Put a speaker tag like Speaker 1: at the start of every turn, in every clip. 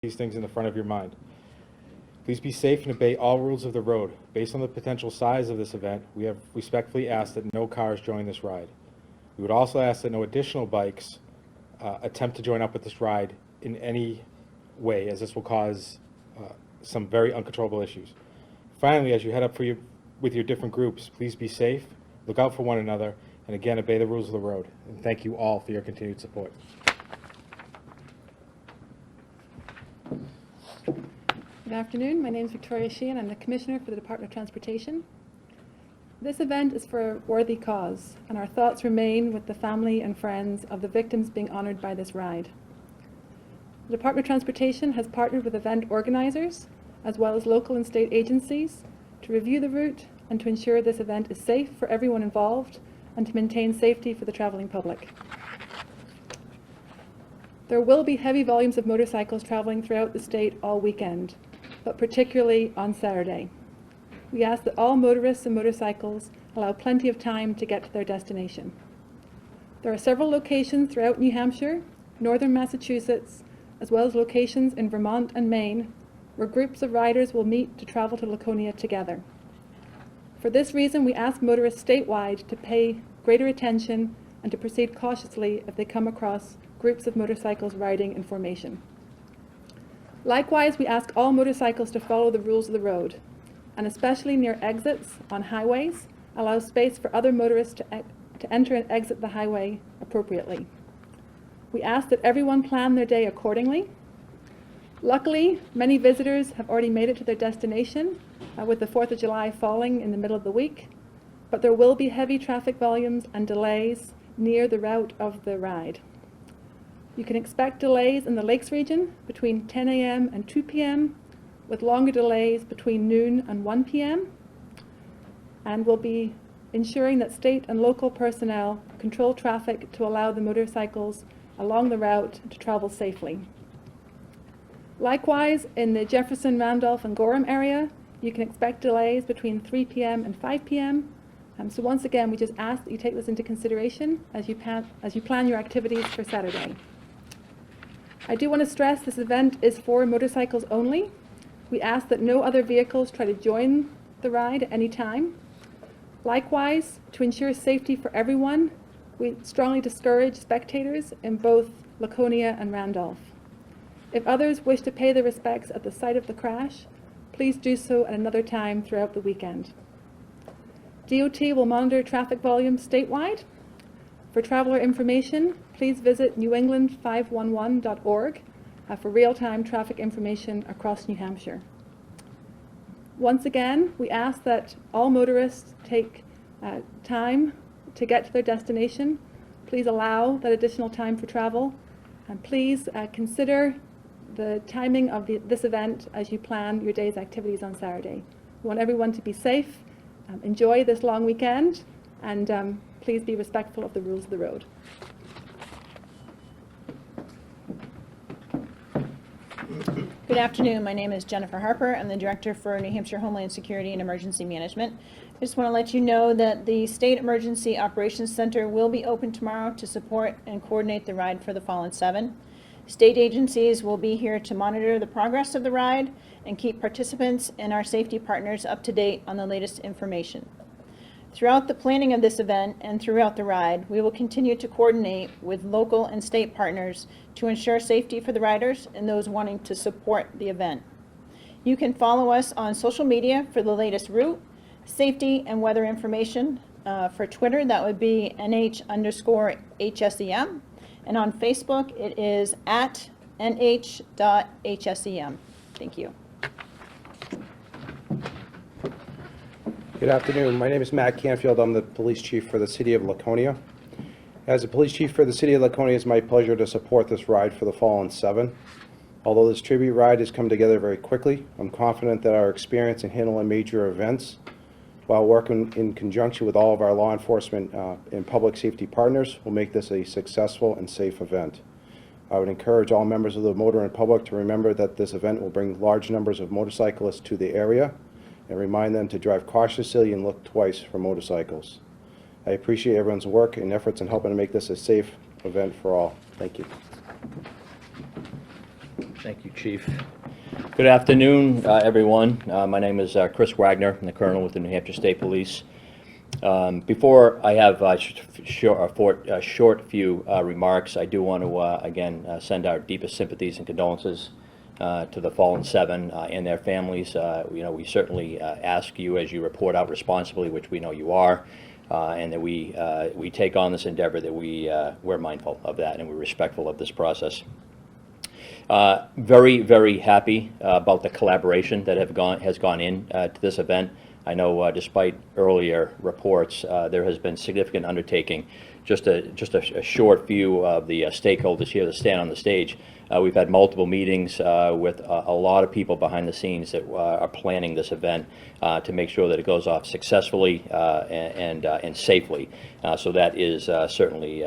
Speaker 1: these things in the front of your mind. Please be safe and obey all rules of the road. Based on the potential size of this event, we have respectfully asked that no cars join this ride. We would also ask that no additional bikes attempt to join up with this ride in any way, as this will cause some very uncontrollable issues. Finally, as you head up with your different groups, please be safe, look out for one another, and again, obey the rules of the road. And thank you all for your continued support.
Speaker 2: Good afternoon. My name is Victoria Sheehan. I'm the Commissioner for the Department of Transportation. This event is for a worthy cause, and our thoughts remain with the family and friends of the victims being honoured by this ride. The Department of Transportation has partnered with event organisers, as well as local and state agencies, to review the route and to ensure this event is safe for everyone involved and to maintain safety for the travelling public. There will be heavy volumes of motorcycles travelling throughout the state all weekend, but particularly on Saturday. We ask that all motorists and motorcycles allow plenty of time to get to their destination. There are several locations throughout New Hampshire, northern Massachusetts, as well as locations in Vermont and Maine, where groups of riders will meet to travel to Laconia together. For this reason, we ask motorists statewide to pay greater attention and to proceed cautiously if they come across groups of motorcycles riding in formation. Likewise, we ask all motorcycles to follow the rules of the road, and especially near exits on highways, allow space for other motorists to enter and exit the highway appropriately. We ask that everyone plan their day accordingly. Luckily, many visitors have already made it to their destination, with the 4th of July falling in the middle of the week, but there will be heavy traffic volumes and delays near the route of the ride. You can expect delays in the Lakes region between 10 a.m. and 2 p.m., with longer delays between noon and 1 p.m. And we'll be ensuring that state and local personnel control traffic to allow the motorcycles along the route to travel safely. Likewise, in the Jefferson, Randolph, and Gorham area, you can expect delays between 3 p.m. and 5 p.m. So once again, we just ask that you take this into consideration as you plan your activities for Saturday. I do want to stress this event is for motorcycles only. We ask that no other vehicles try to join the ride at any time. Likewise, to ensure safety for everyone, we strongly discourage spectators in both Laconia and Randolph. If others wish to pay their respects at the site of the crash, please do so at another time throughout the weekend. DOT will monitor traffic volumes statewide. For traveler information, please visit newengland511.org for real-time traffic information across New Hampshire. Once again, we ask that all motorists take time to get to their destination. Please allow that additional time for travel, and please consider the timing of this event as you plan your day's activities on Saturday. We want everyone to be safe, enjoy this long weekend, and please be respectful of the rules of the road.
Speaker 3: Good afternoon. My name is Jennifer Harper. I'm the Director for New Hampshire Homeland Security and Emergency Management. I just want to let you know that the State Emergency Operations Center will be open tomorrow to support and coordinate the ride for the Fallen 7. State agencies will be here to monitor the progress of the ride and keep participants and our safety partners up to date on the latest information. Throughout the planning of this event and throughout the ride, we will continue to coordinate with local and state partners to ensure safety for the riders and those wanting to support the event. You can follow us on social media for the latest route, safety, and weather information. For Twitter, that would be @NH_HSEM. And on Facebook, it is @NH.HSEM. Thank you.
Speaker 4: Good afternoon. My name is Matt Canfield. I'm the police chief for the city of Laconia. As the police chief for the city of Laconia, it's my pleasure to support this ride for the Fallen 7. Although this tribute ride has come together very quickly, I'm confident that our experience in handling major events, while working in conjunction with all of our law enforcement and public safety partners, will make this a successful and safe event. I would encourage all members of the motoring public to remember that this event will bring large numbers of motorcyclists to the area, and remind them to drive cautiously and look twice for motorcycles. I appreciate everyone's work and efforts in helping to make this a safe event for all. Thank you.
Speaker 5: Thank you, Chief. Good afternoon, everyone. My name is Chris Wagner. I'm the Colonel with the New Hampshire State Police. Before I have a short few remarks, I do want to again send our deepest sympathies and condolences to the fallen seven and their families. We certainly ask you, as you report out responsibly, which we know you are, and that we take on this endeavor, that we're mindful of that and we're respectful of this process. Very, very happy about the collaboration that has gone in to this event. I know despite earlier reports, there has been significant undertaking. Just a short view of the stakeholders here that stand on the stage. We've had multiple meetings with a lot of people behind the scenes that are planning this event to make sure that it goes off successfully and safely. So that is certainly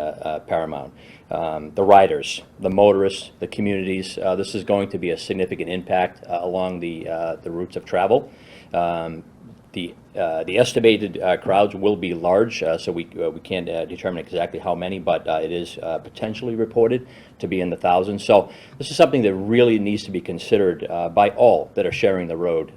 Speaker 5: paramount. The riders, the motorists, the communities. This is going to be a significant impact along the routes of travel. The estimated crowds will be large, so we can't determine exactly how many, but it is potentially reported to be in the thousands. So this is something that really needs to be considered by all that are sharing the road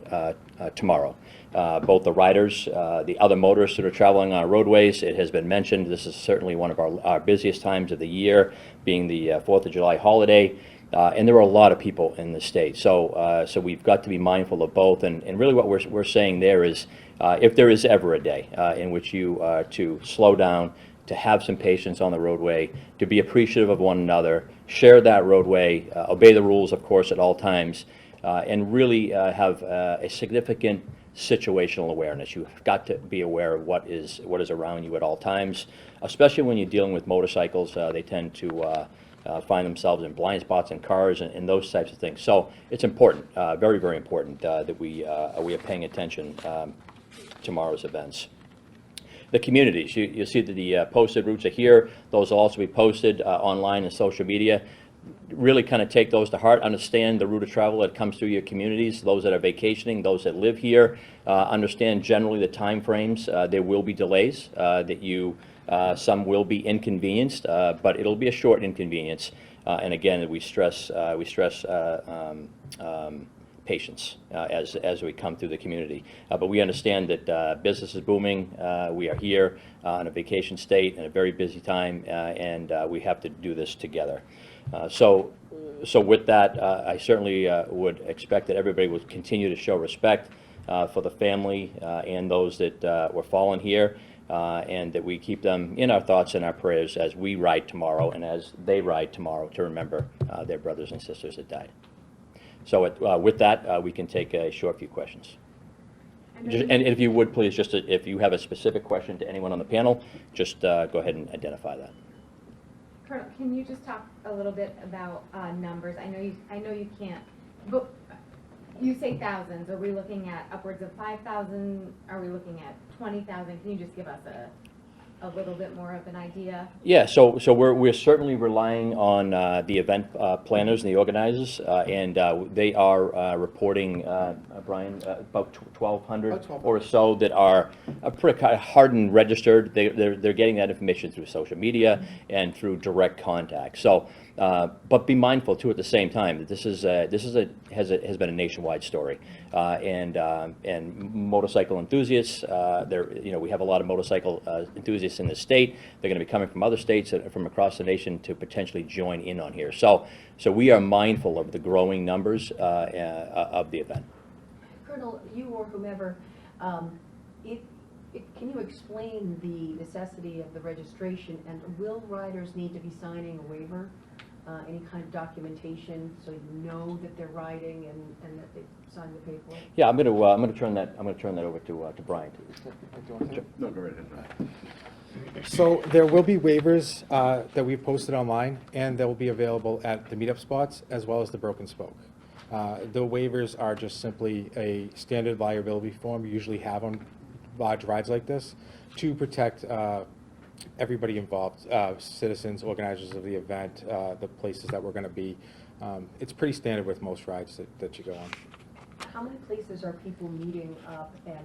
Speaker 5: tomorrow. Both the riders, the other motorists that are traveling on our roadways. It has been mentioned, this is certainly one of our busiest times of the year, being the 4th of July holiday. And there are a lot of people in the state, so we've got to be mindful of both. And really, what we're saying there is, if there is ever a day in which you to slow down, to have some patience on the roadway, to be appreciative of one another, share that roadway, obey the rules, of course, at all times, and really have a significant situational awareness. You've got to be aware of what is around you at all times, especially when you're dealing with motorcycles. They tend to find themselves in blind spots in cars and those types of things. So it's important, very, very important that we are paying attention tomorrow's events. The communities, you see that the posted routes are here. Those will also be posted online and social media. Really kind of take those to heart, understand the route of travel that comes through your communities, those that are vacationing, those that live here, understand generally the time frames. There will be delays that some will be inconvenienced, but it'll be a short inconvenience. And again, we stress patience as we come through the community. But we understand that business is booming. We are here in a vacation state in a very busy time, and we have to do this together. So with that, I certainly would expect that everybody would continue to show respect for the family and those that were fallen here. And that we keep them in our thoughts and our prayers as we ride tomorrow and as they ride tomorrow to remember their brothers and sisters that died. So with that, we can take a short few questions. And if you would, please, just if you have a specific question to anyone on the panel, just go ahead and identify that.
Speaker 6: Colonel, can you just talk a little bit about numbers? I know you can't, but you say thousands. Are we looking at upwards of 5,000? Are we looking at 20,000? Can you just give us a little bit more of an idea?
Speaker 5: Yeah, so we're certainly relying on the event planners and the organizers, and they are reporting, Brian, about 1,200 or so that are pretty hardened, registered. They're getting that information through social media and through direct contact. So, but be mindful too at the same time that this has been a nationwide story, and motorcycle enthusiasts. We have a lot of motorcycle enthusiasts in the state. They're going to be coming from other states and from across the nation to potentially join in on here. So we are mindful of the growing numbers of the event.
Speaker 7: Colonel, you or whomever, can you explain the necessity of the registration, and will riders need to be signing a waiver, any kind of documentation, so you know that they're riding and that they signed the paperwork?
Speaker 5: Yeah, I'm going to turn that over to Brian.
Speaker 8: No, go right ahead, Brian.
Speaker 1: So there will be waivers that we've posted online, and they will be available at the meetup spots as well as the Broken Spoke. The waivers are just simply a standard liability form we usually have on large rides like this to protect everybody involved, citizens, organizers of the event, the places that we're going to be. It's pretty standard with most rides that you go on.
Speaker 7: how many places are people meeting up, and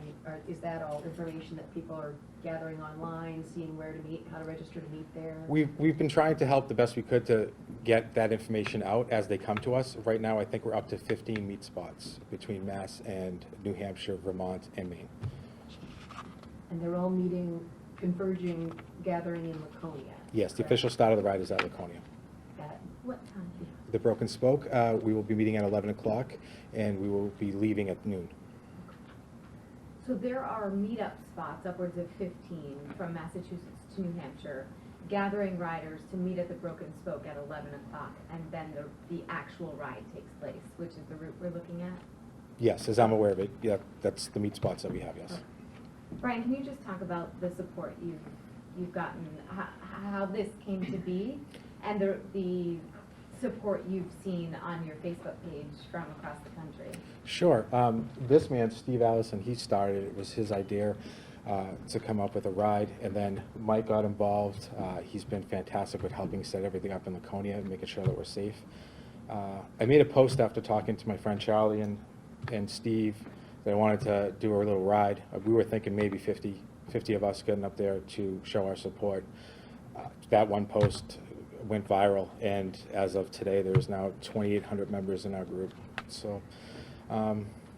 Speaker 7: is that all information that people are gathering online, seeing where to meet, how to register to meet there?
Speaker 1: We've been trying to help the best we could to get that information out as they come to us. Right now, I think we're up to 15 meet spots between Mass and New Hampshire, Vermont, and Maine.
Speaker 7: And they're all meeting, converging, gathering in Laconia?
Speaker 1: Yes, the
Speaker 7: correct?
Speaker 1: official start of the ride is at Laconia.
Speaker 7: At
Speaker 6: What time?
Speaker 1: The Broken Spoke, we will be meeting at 11 o'clock, and we will be leaving at noon.
Speaker 6: So there are meetup spots, upwards of 15, from Massachusetts to New Hampshire, gathering riders to meet at the Broken Spoke at 11 o'clock, and then the actual ride takes place, which is the route we're looking at.
Speaker 1: Yes, as I'm aware of it, yeah, that's the meet spots that we have, yes.
Speaker 6: Brian, can you just talk about the support you've gotten, how this came to be, and the support you've seen on your Facebook page from across the country?
Speaker 1: Sure. This man, Steve Allison, he started, it was his idea to come up with a ride, and then Mike got involved. He's been fantastic with helping set everything up in Laconia and making sure that we're safe. I made a post after talking to my friend Charlie and Steve that I wanted to do a little ride. We were thinking maybe 50 of us getting up there to show our support. That one post went viral, and as of today, there's now 2,800 members in our group. So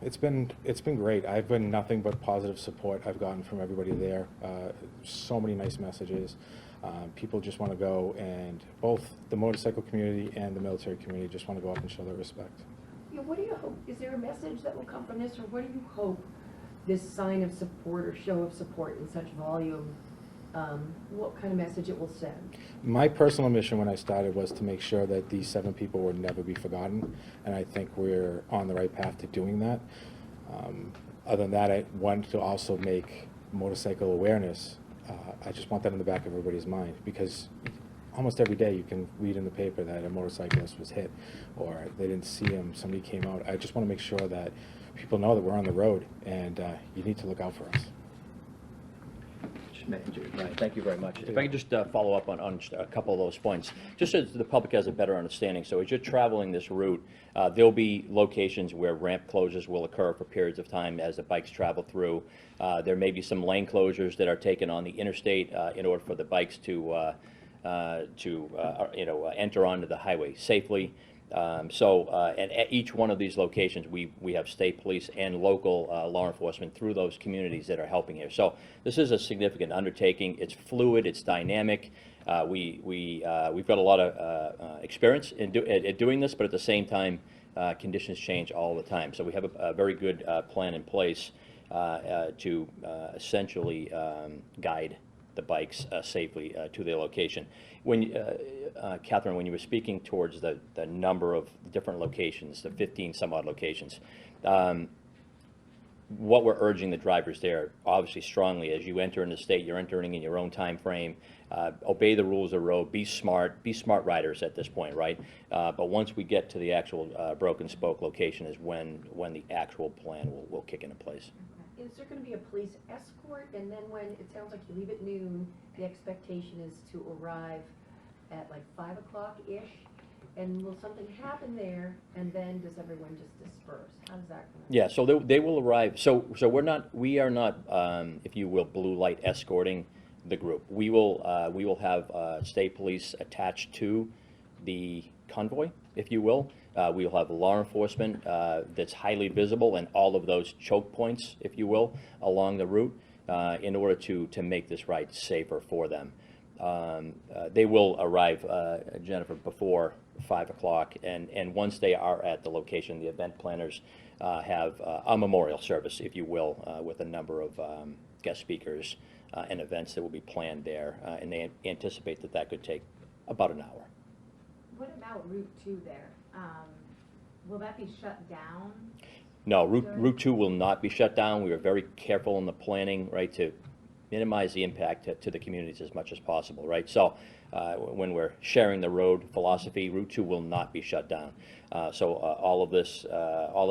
Speaker 1: it's been great. I've been nothing but positive support I've gotten from everybody there. So many nice messages. People just want to go, and both the motorcycle community and the military community just want to go up and show their respect.
Speaker 7: Yeah, what do you hope, is there a message that will come from this, or what do you hope this sign of support or show of support in such volume, what kind of message it will send?
Speaker 1: My personal mission when I started was to make sure that these 7 people would never be forgotten, and I think we're on the right path to doing that. Other than that, I want to also make motorcycle awareness. I just want that in the back of everybody's mind, because almost every day you can read in the paper that a motorcyclist was hit, or they didn't see him, somebody came out. I just want to make sure that people know that we're on the road, and you need to look out for us.
Speaker 5: Right, thank you very much. If I could just follow up on just a couple of those points, just so the public has a better understanding. So as you're traveling this route, there'll be locations where ramp closures will occur for periods of time as the bikes travel through. There may be some lane closures that are taken on the interstate in order for the bikes to enter onto the highway safely. And at each one of these locations, we have state police and local law enforcement through those communities that are helping here. So this is a significant undertaking. It's fluid, it's dynamic. We've got a lot of experience in doing this, but at the same time, conditions change all the time. So we have a very good plan in place to essentially guide the bikes safely to their location. When Catherine, when you were speaking towards the number of different locations, the 15 some odd locations, what we're urging the drivers there, obviously strongly, as you enter in the state, you're entering in your own time frame, obey the rules of the road, be smart riders at this point, right? But once we get to the actual Broken Spoke location is when the actual plan will kick into place.
Speaker 7: Is there going to be a police escort, and then when, it sounds like you leave at noon, the expectation is to arrive at like 5 o'clock-ish, and will something happen there, and then does everyone just disperse? How does that go?
Speaker 5: Yeah, so they will arrive. So we are not, if you will, blue light escorting the group. We will have state police attached to the convoy, if you will. We'll have law enforcement that's highly visible in all of those choke points, if you will, along the route in order to make this ride safer for them. They will arrive, Jennifer, before 5 o'clock, and once they are at the location, the event planners have a memorial service, if you will, with a number of guest speakers and events that will be planned there, and they anticipate that could take about an hour.
Speaker 6: What about Route 2 there? Will that be shut down?
Speaker 5: No, Route 2 will not be shut down. We are very careful in the planning, right, to minimize the impact to the communities as much as possible, right? So when we're sharing the road philosophy, Route 2 will not be shut down. So all of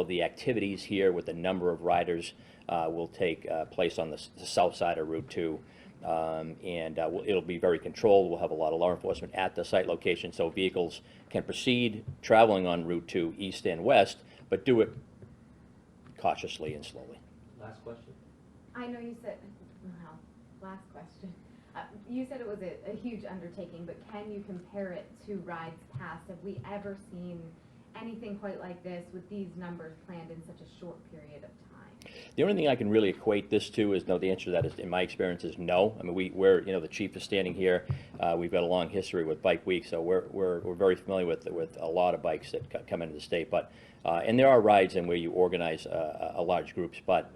Speaker 5: the activities here with the number of riders will take place on the south side of Route 2. It'll be very controlled. We'll have a lot of law enforcement at the site location, so vehicles can proceed traveling on Route 2 east and west, but do it cautiously and slowly.
Speaker 9: Last question?
Speaker 6: I know you said, well, last question. You said it was a huge undertaking, but can you compare it to rides past? Have we ever seen anything quite like this with these numbers planned in such a short period of time?
Speaker 5: The only thing I can really equate this to is, no, the answer to that is, in my experience, is no. I mean, we're, you know, the chief is standing here. We've got a long history with Bike Week, so we're very familiar with a lot of bikes that come into the state. But, and there are rides in where you organize a large groups, but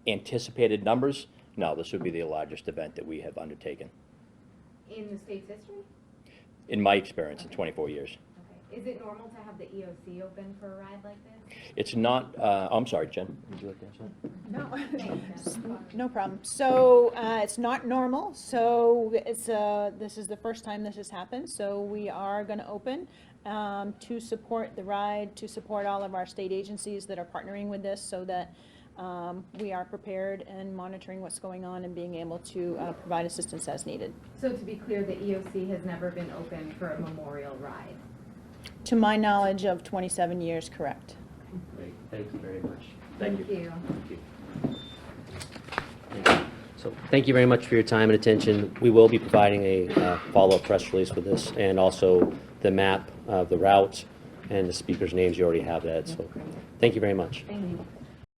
Speaker 5: anticipated numbers, no, this would be the largest event that we have undertaken,
Speaker 6: In the state's history?
Speaker 5: in my experience, in 24 years.
Speaker 6: Okay. Is it normal to have the EOC open for a ride like this?
Speaker 5: It's not, I'm sorry, Jen, would you like to answer that?
Speaker 3: No, no problem. So it's not normal, so it's, this is the first time this has happened, so we are going to open to support the ride, to support all of our state agencies that are partnering with this, so that we are prepared and monitoring what's going on and being able to provide assistance as needed.
Speaker 6: So to be clear, the EOC has never been open for a memorial ride?
Speaker 3: To my knowledge of 27 years, correct.
Speaker 9: Great, thank you very much.
Speaker 6: Thank you.
Speaker 9: So thank you very much for your time and attention. We will be providing a follow-up press release with this, and also the map of the route and the speakers' names. You already have that, so thank you very much.
Speaker 6: Thank you.